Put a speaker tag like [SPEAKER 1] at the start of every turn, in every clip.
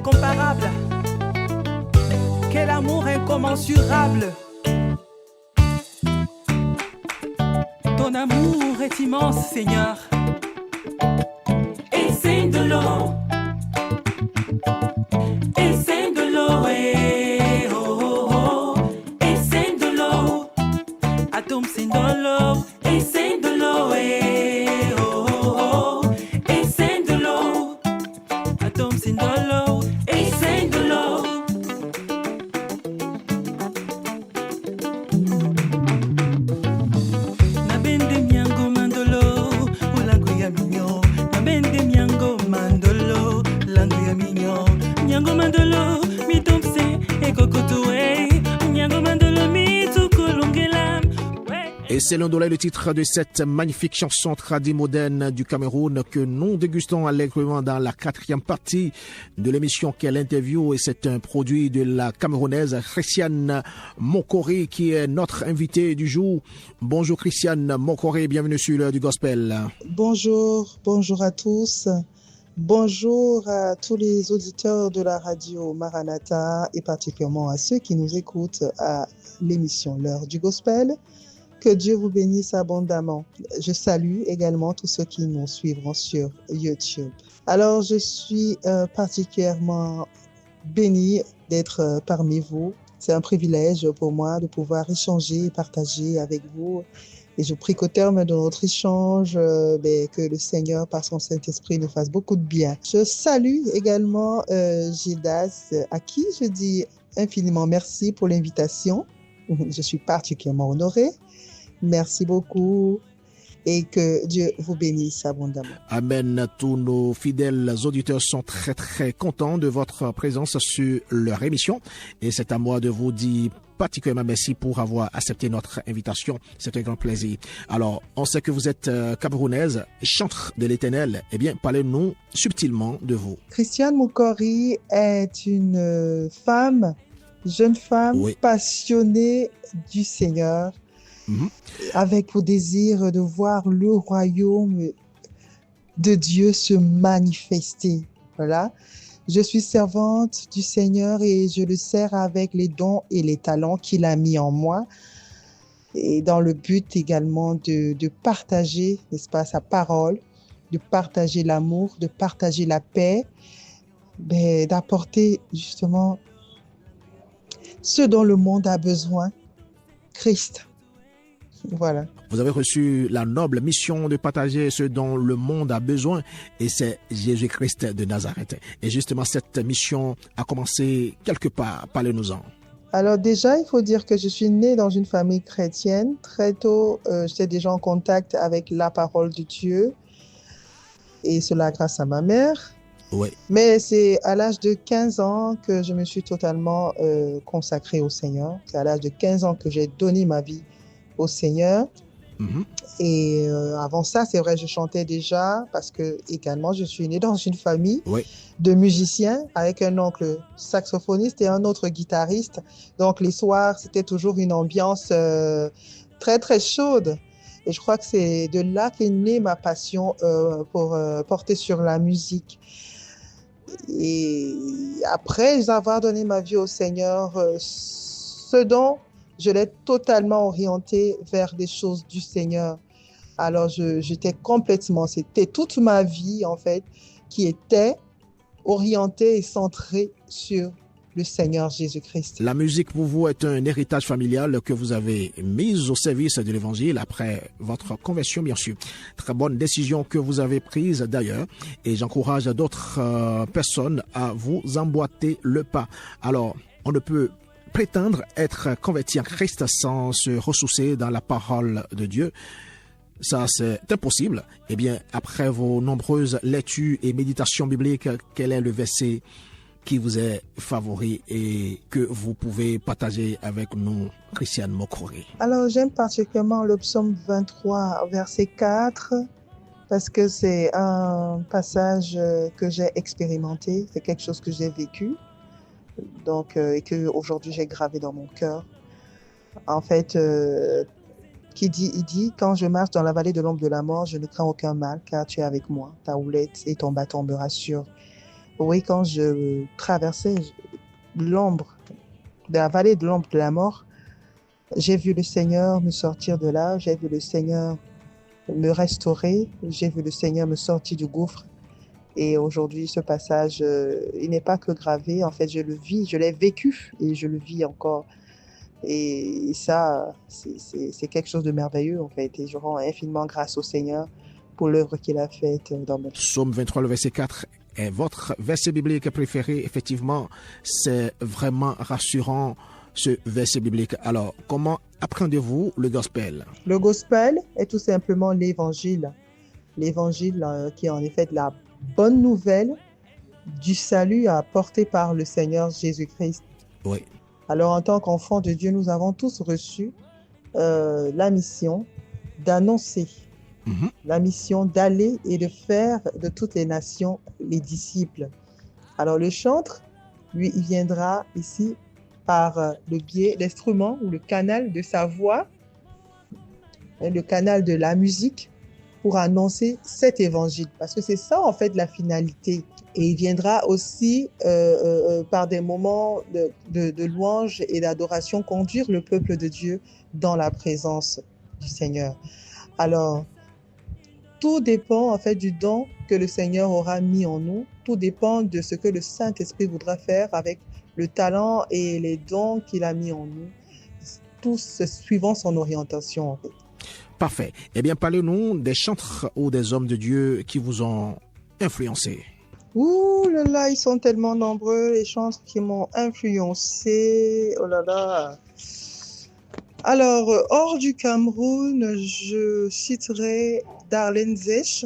[SPEAKER 1] incomparable. Quel amour incommensurable. Ton amour est immense, Seigneur. Et c'est de l'eau. Et c'est de l'eau. Eh, oh, oh, oh. Et c'est de l'eau. Atome, c'est de l'eau. Et c'est de l'eau. Eh, oh, oh, oh. Et c'est de l'eau. Atome, c'est de l'eau. Et c'est de l'eau.
[SPEAKER 2] Et c'est l'un le titre de cette magnifique chanson tradie moderne du Cameroun que nous dégustons allègrement dans la 4e partie de l'émission Quelle Interview. Et c'est un produit de la Camerounaise Christiane Mokore qui est notre invitée du jour. Bonjour Christiane Mokore, bienvenue sur l'heure du Gospel.
[SPEAKER 3] Bonjour à tous. Bonjour à tous les auditeurs de la radio Maranatha et particulièrement à ceux qui nous écoutent à l'émission L'heure du Gospel. Que Dieu vous bénisse abondamment. Je salue également tous ceux qui nous suivront sur YouTube. Alors, je suis particulièrement bénie d'être parmi vous. C'est un privilège pour moi de pouvoir échanger et partager avec vous. Et je prie qu'au terme de notre échange, que le Seigneur, par son Saint-Esprit, nous fasse beaucoup de bien. Je salue également Gildas, à qui je dis infiniment merci pour l'invitation. Je suis particulièrement honorée. Merci beaucoup et que Dieu vous bénisse abondamment.
[SPEAKER 2] Amen. Tous nos fidèles auditeurs sont très très contents de votre présence sur leur émission et c'est à moi de vous dire particulièrement merci pour avoir accepté notre invitation. C'est un grand plaisir. Alors, on sait que vous êtes camerounaise, chantre de l'Éternel. Eh bien, parlez-nous subtilement de vous.
[SPEAKER 3] Christiane Mokore est une jeune femme passionnée du Seigneur. Avec pour désir de voir le royaume de Dieu se manifester. Voilà. Je suis servante du Seigneur et je le sers avec les dons et les talents qu'il a mis en moi. Et dans le but également de partager, n'est-ce pas, sa parole, de partager l'amour, de partager la paix, d'apporter justement ce dont le monde a besoin, Christ. Voilà.
[SPEAKER 2] Vous avez reçu la noble mission de partager ce dont le monde a besoin et c'est Jésus-Christ de Nazareth. Et justement, cette mission a commencé quelque part. Parlez-nous-en.
[SPEAKER 3] Alors déjà, il faut dire que je suis née dans une famille chrétienne. Très tôt, j'étais déjà en contact avec la parole de Dieu et cela grâce à ma mère.
[SPEAKER 2] Oui.
[SPEAKER 3] Mais c'est à l'âge de 15 ans que je me suis totalement consacrée au Seigneur. C'est à l'âge de 15 ans que j'ai donné ma vie au Seigneur. Et avant ça, c'est vrai, je chantais déjà parce que également je suis née dans une famille de musiciens avec un oncle saxophoniste et un autre guitariste. Donc les soirs, c'était toujours une ambiance très très chaude. Et je crois que c'est de là qu'est née ma passion pour porter sur la musique. Et après avoir donné ma vie au Seigneur, ce dont je l'ai totalement orientée vers des choses du Seigneur. Alors, j'étais complètement, c'était toute ma vie, en fait, qui était orientée et centrée sur le Seigneur Jésus-Christ.
[SPEAKER 2] La musique pour vous est un héritage familial que vous avez mis au service de l'Évangile après votre conversion, bien sûr. Très bonne décision que vous avez prise d'ailleurs et j'encourage d'autres personnes à vous emboîter le pas. Alors, on ne peut prétendre être converti en Christ sans se ressourcer dans la parole de Dieu. Ça, c'est impossible. Eh bien, après vos nombreuses lectures et méditations bibliques, quel est le verset qui vous est favori et que vous pouvez partager avec nous, Christiane Mokore?
[SPEAKER 3] Alors, j'aime particulièrement le psaume 23, verset 4, parce que c'est un passage que j'ai expérimenté, c'est quelque chose que j'ai vécu. Donc, et que aujourd'hui j'ai gravé dans mon cœur. En fait, il dit, quand je marche dans la vallée de l'ombre de la mort, je ne crains aucun mal, car tu es avec moi. Ta houlette et ton bâton me rassurent. Oui, quand je traversais l'ombre, de la vallée de l'ombre de la mort, j'ai vu le Seigneur me sortir de là, j'ai vu le Seigneur me restaurer, j'ai vu le Seigneur me sortir du gouffre. Et aujourd'hui, ce passage, il n'est pas que gravé, en fait, je le vis, je l'ai vécu et je le vis encore. Et ça, c'est quelque chose de merveilleux, en fait. Et je rends infiniment grâce au Seigneur pour l'œuvre qu'il a faite dans ma vie.
[SPEAKER 2] Psaume 23, le verset 4 est votre verset biblique préféré. Effectivement, c'est vraiment rassurant, ce verset biblique. Alors, comment appréhendez-vous le gospel?
[SPEAKER 3] Le gospel est tout simplement l'évangile. L'évangile qui est en effet la bonne nouvelle du salut apporté par le Seigneur Jésus-Christ.
[SPEAKER 2] Oui.
[SPEAKER 3] Alors, en tant qu'enfants de Dieu, nous avons tous reçu la mission d'annoncer, la mission d'aller et de faire de toutes les nations les disciples. Alors, le chantre, lui, il viendra ici par le biais, l'instrument ou le canal de sa voix, le canal de la musique, pour annoncer cet évangile. Parce que c'est ça, en fait, la finalité. Et il viendra aussi, par des moments de louange et d'adoration, conduire le peuple de Dieu dans la présence du Seigneur. Alors, tout dépend, en fait, du don que le Seigneur aura mis en nous. Tout dépend de ce que le Saint-Esprit voudra faire avec le talent et les dons qu'il a mis en nous, tous suivant son orientation, en fait.
[SPEAKER 2] Parfait. Eh bien, parlez-nous des chantres ou des hommes de Dieu qui vous ont influencé.
[SPEAKER 3] Ouh là là, ils sont tellement nombreux, les chantres qui m'ont influencé. Oh là là. Alors, hors du Cameroun, je citerai Darlene Zech,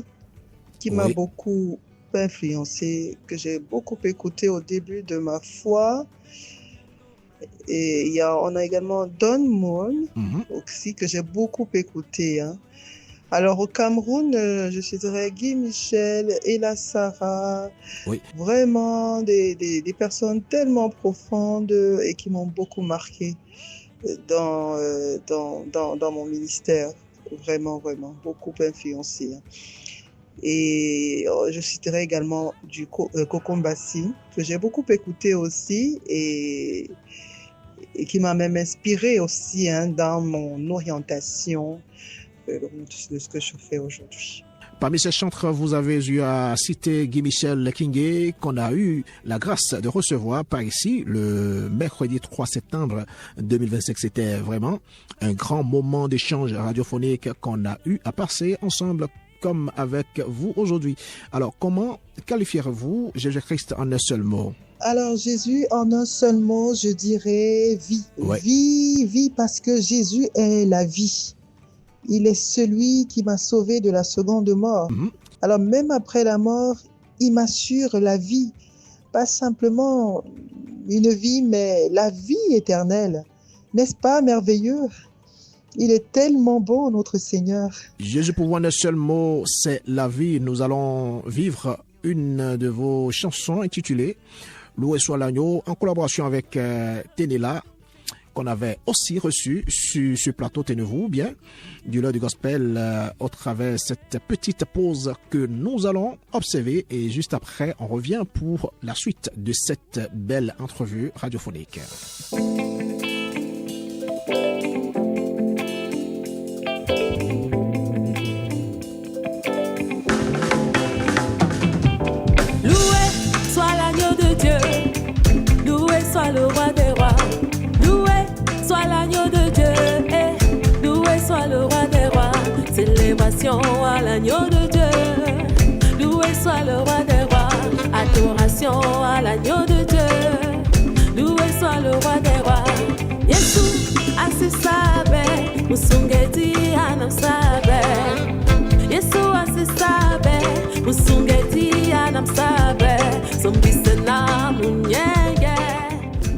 [SPEAKER 3] qui m'a beaucoup influencé, que j'ai beaucoup écouté au début de ma foi. Et on a également Don Moon, aussi, que j'ai beaucoup écouté. Hein. Alors, au Cameroun, je citerai Guy Michel, Ella Sarah, vraiment des personnes tellement profondes et qui m'ont beaucoup marqué dans mon ministère. Vraiment, vraiment, beaucoup influencé. Hein. Et je citerai également du Kokombassi, que j'ai beaucoup écouté aussi et qui m'a même inspiré aussi dans mon orientation de ce que je fais aujourd'hui.
[SPEAKER 2] Parmi ces chantres, vous avez eu à citer Guy Michel Kingé, qu'on a eu la grâce de recevoir par ici le mercredi 3 septembre 2025. C'était vraiment un grand moment d'échange radiophonique qu'on a eu à passer ensemble comme avec vous aujourd'hui. Alors, comment qualifierez-vous Jésus-Christ en un seul mot?
[SPEAKER 3] Alors, Jésus, en un seul mot, je dirais vie. Vie, parce que Jésus est la vie. Il est celui qui m'a sauvé de la seconde mort. Alors, même après la mort, il m'assure la vie. Pas simplement une vie, mais la vie éternelle. N'est-ce pas merveilleux? Il est tellement bon, notre Seigneur.
[SPEAKER 2] Jésus, pour vous, en un seul mot, c'est la vie. Nous allons vivre une de vos chansons intitulée Loué soit l'agneau, en collaboration avec Tenela, qu'on avait aussi reçu sur ce plateau, tenez-vous bien, du L'heure du Gospel, au travers de cette petite pause que nous allons observer. Et juste après, on revient pour la suite de cette belle entrevue radiophonique.
[SPEAKER 1] Soit le roi des rois, loué soit l'agneau de Dieu, et loué soit le roi des rois, célébration à l'agneau de Dieu, loué soit le roi des rois, adoration à l'agneau de Dieu, loué soit le roi des rois, Yesu asisabe, musungeti anamsabe, Yesu asisabe, musungeti anamsabe, sombisena munyenge.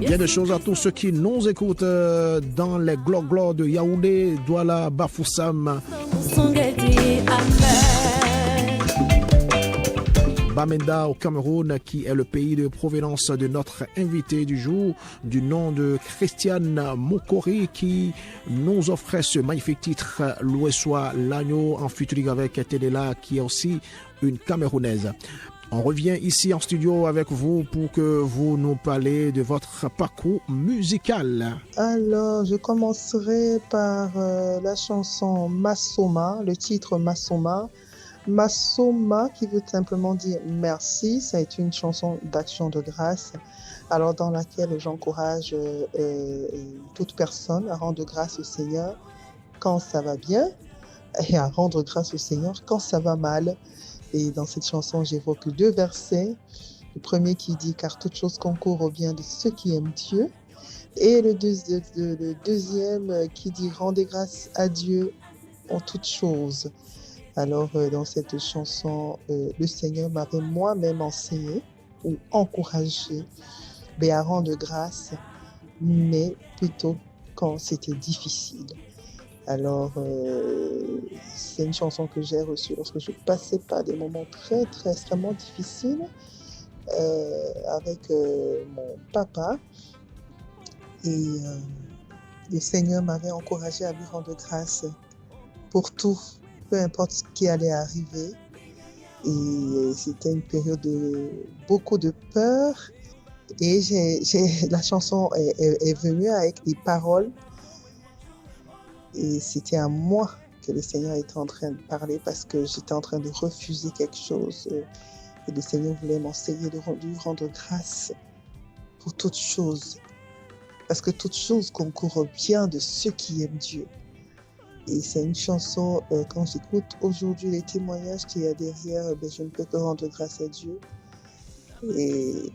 [SPEAKER 2] Bien de choses à tous ceux qui nous écoutent dans les glor de Yaoundé, Douala, Bafoussam, Bamenda au Cameroun, qui est le pays de provenance de notre invité du jour, du nom de Christiane Mokori, qui nous offrait ce magnifique titre, Loué soit l'agneau, en featuring avec Tenela, qui est aussi une Camerounaise. On revient ici en studio avec vous pour que vous nous parlez de votre parcours musical.
[SPEAKER 3] Alors, je commencerai par la chanson Masoma, le titre Masoma. Masoma qui veut simplement dire merci, c'est une chanson d'action de grâce, alors dans laquelle j'encourage toute personne à rendre grâce au Seigneur quand ça va bien et à rendre grâce au Seigneur quand ça va mal. Et dans cette chanson, j'évoque 2 versets. Le premier qui dit « Car toute chose concourt au bien de ceux qui aiment Dieu ». Et le deuxième qui dit « Rendez grâce à Dieu en toutes choses ». Alors, dans cette chanson, le Seigneur m'avait moi-même enseigné ou encouragé à rendre grâce, mais plutôt quand c'était difficile. Alors, c'est une chanson que j'ai reçue lorsque je passais par des moments très, très, extrêmement difficiles avec mon papa. Et le Seigneur m'avait encouragé à lui rendre grâce pour tout, peu importe ce qui allait arriver. Et c'était une période de beaucoup de peur. Et la chanson est venue avec des paroles. Et c'était à moi que le Seigneur était en train de parler parce que j'étais en train de refuser quelque chose. Et le Seigneur voulait m'enseigner de lui rendre grâce pour toutes choses. Parce que toutes choses concourent au bien de ceux qui aiment Dieu. Et c'est une chanson, quand j'écoute aujourd'hui les témoignages qu'il y a derrière, je ne peux que rendre grâce à Dieu. Et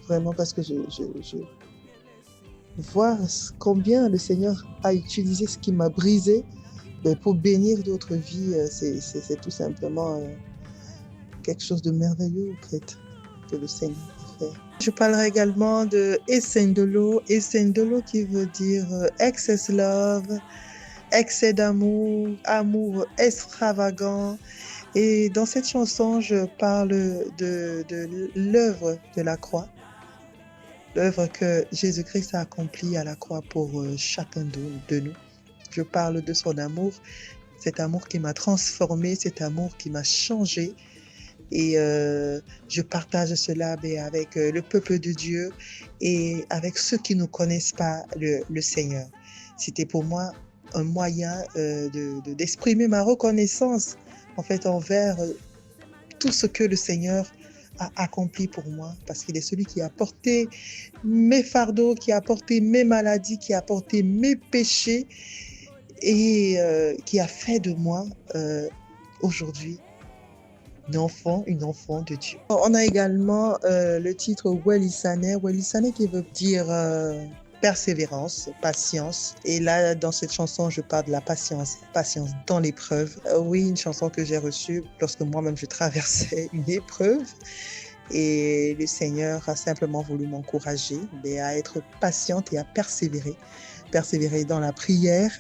[SPEAKER 3] vraiment parce que je vois combien le Seigneur a utilisé ce qui m'a brisé pour bénir d'autres vies. C'est tout simplement quelque chose de merveilleux en fait, que le Seigneur a fait. Je parlerai également de Essendolo. Essendolo qui veut dire excess love, excès d'amour, amour extravagant. Et dans cette chanson, je parle de l'œuvre de la croix. L'œuvre que Jésus-Christ a accomplie à la croix pour chacun de nous. Je parle de son amour, cet amour qui m'a transformé, cet amour qui m'a changé. Et je partage cela avec le peuple de Dieu et avec ceux qui ne connaissent pas le Seigneur. C'était pour moi un moyen d'exprimer ma reconnaissance en fait envers tout ce que le Seigneur a accompli pour moi, parce qu'il est celui qui a porté mes fardeaux, qui a porté mes maladies, qui a porté mes péchés et qui a fait de moi aujourd'hui une enfant de Dieu. On a également le titre Welisane. Welisane qui veut dire persévérance, patience. Et là, dans cette chanson, je parle de la patience dans l'épreuve. Oui, une chanson que j'ai reçue lorsque moi-même je traversais une épreuve. Et le Seigneur a simplement voulu m'encourager à être patiente et à persévérer. Persévérer dans la prière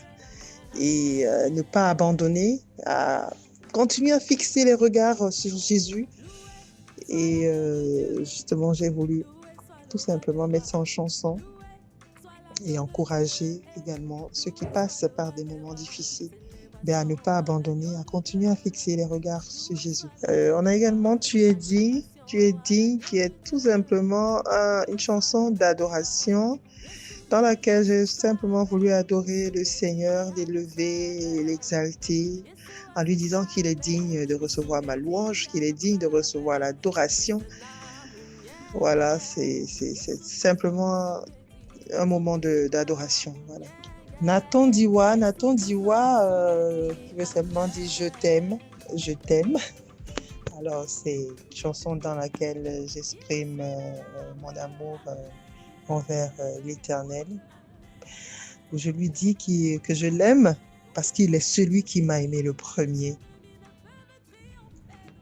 [SPEAKER 3] et ne pas abandonner, à continuer à fixer les regards sur Jésus. Et justement, j'ai voulu tout simplement mettre ça en chanson et encourager également ceux qui passent par des moments difficiles à ne pas abandonner, à continuer à fixer les regards sur Jésus. On a également Tu es digne, qui est tout simplement une chanson d'adoration dans laquelle j'ai simplement voulu adorer le Seigneur, l'élever et l'exalter en lui disant qu'il est digne de recevoir ma louange, qu'il est digne de recevoir l'adoration. Voilà, c'est simplement un moment d'adoration. Voilà. Nathan Diwa, qui veut simplement dire je t'aime. Alors, c'est une chanson dans laquelle j'exprime mon amour envers l'Éternel. Où je lui dis que je l'aime parce qu'il est celui qui m'a aimé le premier.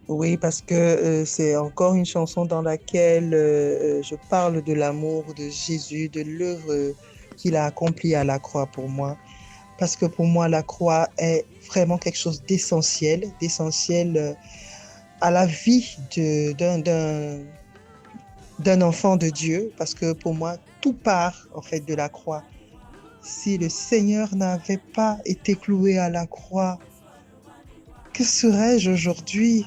[SPEAKER 3] Oui, parce que c'est encore une chanson dans laquelle je parle de l'amour de Jésus, de l'œuvre qu'il a accomplie à la croix pour moi. Parce que pour moi, la croix est vraiment quelque chose d'essentiel à la vie d'un enfant de Dieu. Parce que pour moi, tout part en fait de la croix. Si le Seigneur n'avait pas été cloué à la croix, que serais-je aujourd'hui?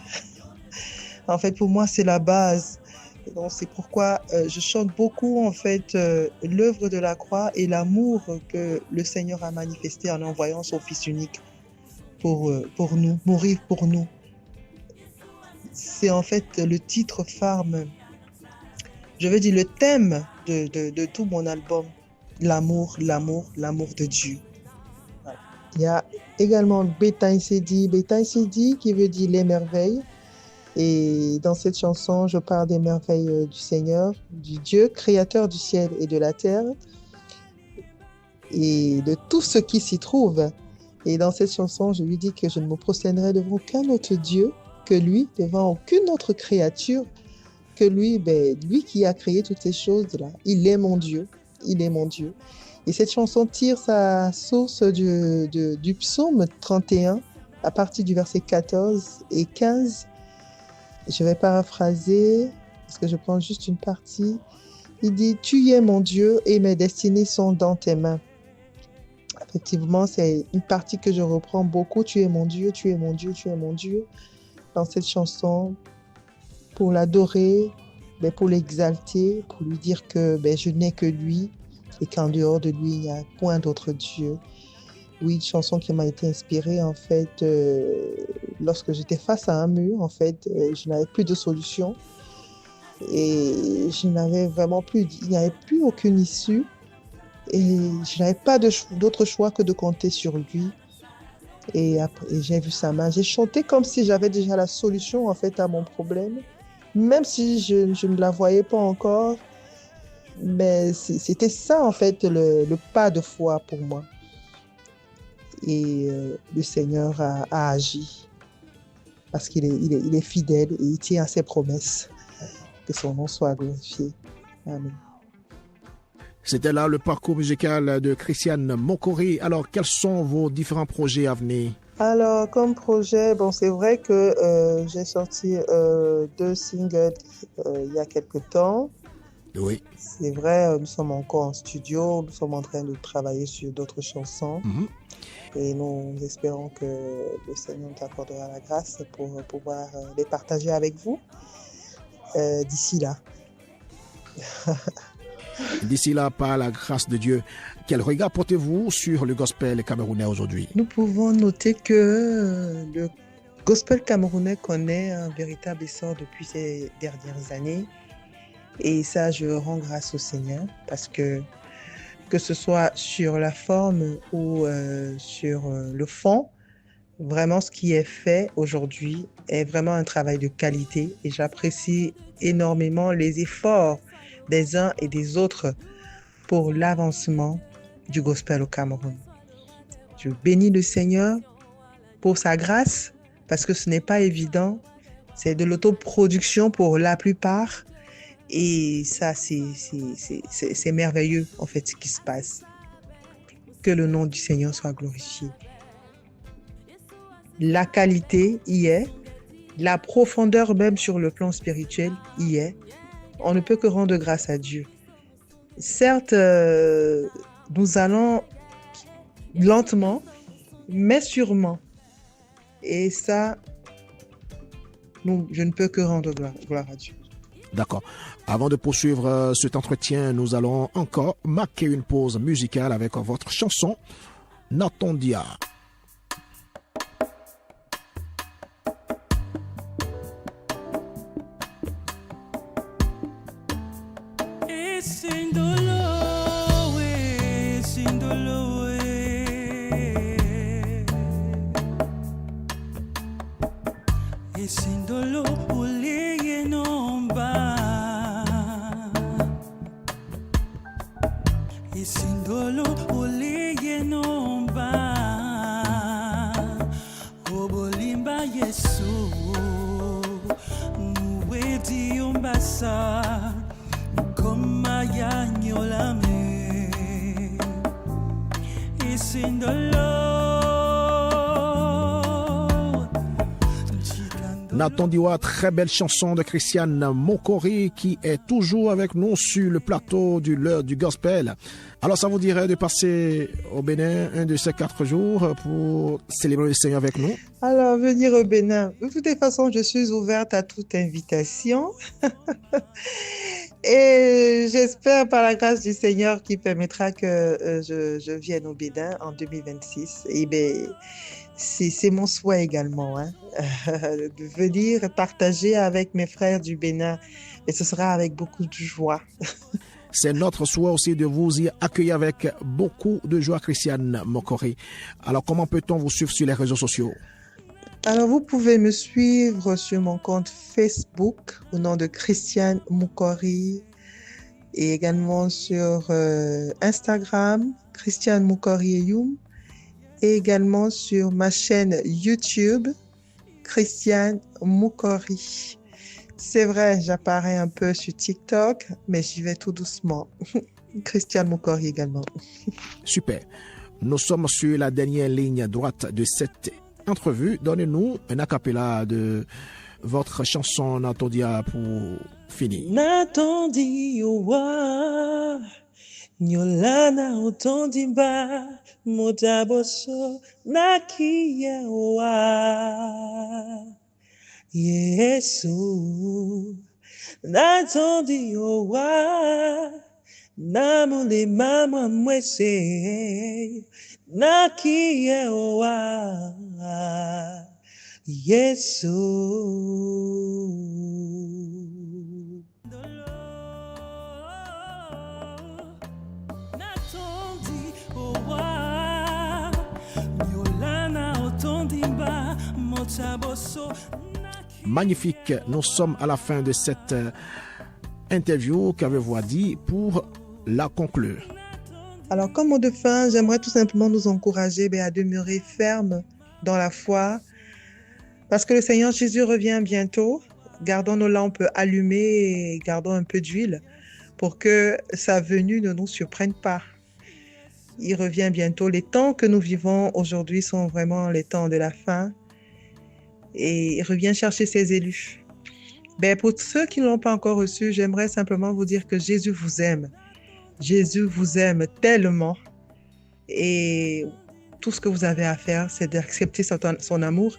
[SPEAKER 3] En fait, pour moi, c'est la base. Et donc, c'est pourquoi je chante beaucoup, en fait, l'œuvre de la croix et l'amour que le Seigneur a manifesté en envoyant son Fils unique pour nous, mourir pour nous. C'est en fait le titre phare, je veux dire le thème de tout mon album. L'amour, l'amour, l'amour de Dieu. Voilà. Il y a également Betain Sedi qui veut dire les merveilles. Et dans cette chanson, je parle des merveilles du Seigneur, du Dieu, créateur du ciel et de la terre, et de tout ce qui s'y trouve. Et dans cette chanson, je lui dis que je ne me prosternerai devant aucun autre Dieu que lui, devant aucune autre créature que lui. Lui qui a créé toutes ces choses-là, il est mon Dieu, il est mon Dieu. Et cette chanson tire sa source du psaume 31, à partir du verset 14 et 15. Je vais paraphraser, parce que je prends juste une partie. Il dit « Tu es mon Dieu et mes destinées sont dans tes mains ». Effectivement, c'est une partie que je reprends beaucoup. « Tu es mon Dieu, tu es mon Dieu, tu es mon Dieu ». Dans cette chanson, pour l'adorer, pour l'exalter, pour lui dire que je n'ai que lui et qu'en dehors de lui, il n'y a point d'autre Dieu. Oui, une chanson qui m'a été inspirée, en fait, lorsque j'étais face à un mur, en fait, je n'avais plus de solution et je n'avais vraiment plus, il n'y avait plus aucune issue et je n'avais pas d'autre choix que de compter sur lui. Et j'ai vu sa main. J'ai chanté comme si j'avais déjà la solution, en fait, à mon problème, même si je ne la voyais pas encore. Mais c'était ça, en fait, le pas de foi pour moi. Et le Seigneur a agi parce qu'il est fidèle et il tient à ses promesses. Que son nom soit glorifié. Amen.
[SPEAKER 2] C'était là le parcours musical de Christiane Mokori. Alors, quels sont vos différents projets à venir?
[SPEAKER 3] Alors, comme projet, c'est vrai que j'ai sorti 2 singles il y a quelque temps.
[SPEAKER 2] Oui.
[SPEAKER 3] C'est vrai, nous sommes encore en studio, nous sommes en train de travailler sur d'autres chansons. Mm-hmm. Et nous espérons que le Seigneur nous accordera la grâce pour pouvoir les partager avec vous d'ici là.
[SPEAKER 2] D'ici là, par la grâce de Dieu, quel regard portez-vous sur le gospel camerounais aujourd'hui?
[SPEAKER 3] Nous pouvons noter que le gospel camerounais connaît un véritable essor depuis ces dernières années. Et ça, je rends grâce au Seigneur parce que ce soit sur la forme ou sur le fond, vraiment ce qui est fait aujourd'hui est vraiment un travail de qualité et j'apprécie énormément les efforts des uns et des autres pour l'avancement du gospel au Cameroun. Je bénis le Seigneur pour sa grâce parce que ce n'est pas évident, c'est de l'autoproduction pour la plupart. Et ça, c'est merveilleux, en fait, ce qui se passe. Que le nom du Seigneur soit glorifié. La qualité y est. La profondeur, même sur le plan spirituel, y est. On ne peut que rendre grâce à Dieu. Certes, nous allons lentement, mais sûrement. Et ça, je ne peux que rendre gloire à Dieu.
[SPEAKER 2] D'accord. Avant de poursuivre cet entretien, nous allons encore marquer une pause musicale avec votre chanson Natondia. Nathan Diwa, très belle chanson de Christiane Mokori qui est toujours avec nous sur le plateau du L'heure du Gospel. Alors ça vous dirait de passer au Bénin un de ces 4 jours pour célébrer le Seigneur avec nous?
[SPEAKER 3] Alors, venir au Bénin. De toutes les façons, je suis ouverte à toute invitation. Et j'espère par la grâce du Seigneur qui permettra que je vienne au Bénin en 2026. Et bien, c'est mon souhait également, hein, de venir partager avec mes frères du Bénin. Et ce sera avec beaucoup de joie.
[SPEAKER 2] C'est notre souhait aussi de vous y accueillir avec beaucoup de joie, Christiane Mokori. Alors, comment peut-on vous suivre sur les réseaux sociaux?
[SPEAKER 3] Alors, vous pouvez me suivre sur mon compte Facebook au nom de Christiane Mokori et également sur Instagram, Christiane Mokori Eyoum, et également sur ma chaîne YouTube, Christiane Mokori. C'est vrai, j'apparais un peu sur TikTok, mais j'y vais tout doucement. Christiane Mokori également.
[SPEAKER 2] Super. Nous sommes sur la dernière ligne droite de cette entrevue. Donnez-nous un acapella de votre chanson Natondia pour finir.
[SPEAKER 1] Natondiwa, Nyolana otondimba, motaboso nakiyawa. Yesu, natondiwa, namule mama mwese, nakiyawa. Yesu.
[SPEAKER 2] Magnifique, nous sommes à la fin de cette interview. Qu'avez-vous à dire pour la conclure?
[SPEAKER 3] Alors, comme mot de fin, j'aimerais tout simplement nous encourager à demeurer fermes dans la foi, parce que le Seigneur Jésus revient bientôt. Gardons nos lampes allumées et gardons un peu d'huile pour que sa venue ne nous surprenne pas. Il revient bientôt. Les temps que nous vivons aujourd'hui sont vraiment les temps de la fin. Et il revient chercher ses élus. Pour ceux qui ne l'ont pas encore reçu, j'aimerais simplement vous dire que Jésus vous aime. Jésus vous aime tellement. Et tout ce que vous avez à faire, c'est d'accepter son amour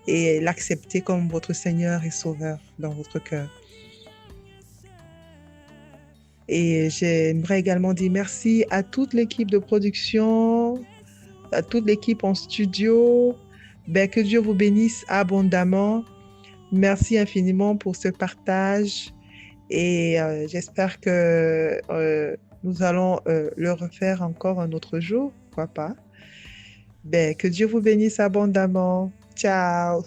[SPEAKER 3] et l'accepter comme votre Seigneur et Sauveur dans votre cœur. Et j'aimerais également dire merci à toute l'équipe de production, à toute l'équipe en studio. Que Dieu vous bénisse abondamment. Merci infiniment pour ce partage. Et j'espère que nous allons le refaire encore un autre jour. Pourquoi pas? Que Dieu vous bénisse abondamment. Ciao.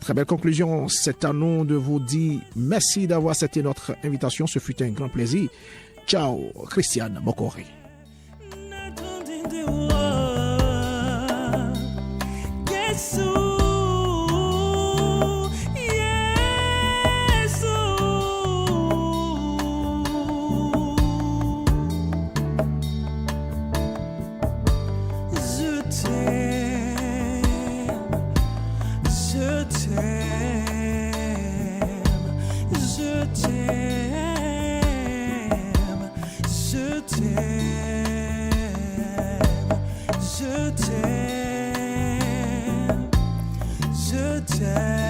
[SPEAKER 2] Très belle conclusion. C'est à nous de vous dire merci d'avoir accepté notre invitation. Ce fut un grand plaisir. Ciao, Christiane Mokori.
[SPEAKER 1] Je t'aime.